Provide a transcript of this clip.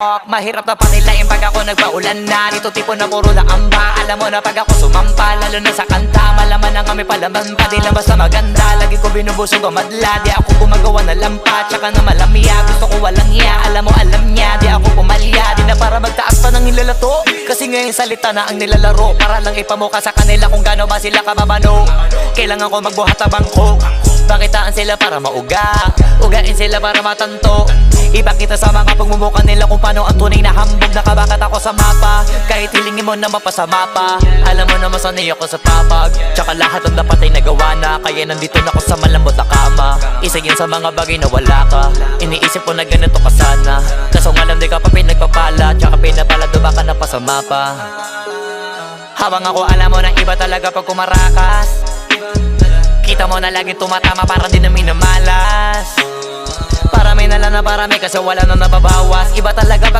Mahirap na panilain pag ako nagpaulan na. Dito tipo na puro laamba. Alam mo na pag ako sumampa, lalo na sa kanta, malaman na kami palaman pa. Di lang basta maganda, lagi ko binubusog ang madla. Di ako gumagawa na lampa, tsaka na malamya. Gusto ko walang iya, alam mo alam niya. Di ako pumalya, di na para magtaas pa ng hilalato. Kasi ngayon salita na ang nilalaro, para lang ipamuka sa kanila kung gaano ba sila kababano. Kailangan ko magbuhat na bangko, pakitaan sila para mauga, ugain sila para matanto. Ipakita sa mga pagmumuka nila kung paano ang tunay na hambog. Nakabakat ako sa mapa, kahit hilingin mo na mapasama pa. Alam mo na masanay ako sa papag, tsaka lahat ang dapat ay nagawa na. Kaya nandito na ako sa malambot na kama. Isa yun sa mga bagay na wala ka. Iniisip ko na ganito ka sana, kaso nga lang di ka pa pinagpapala, tsaka pinapalado baka napasama pa. Habang ako alam mo na iba talaga pag kumarakas, kita mo na laging tumatama para di na minamalas. Parami na lang na parami kasi wala na nababawas. Iba talaga pag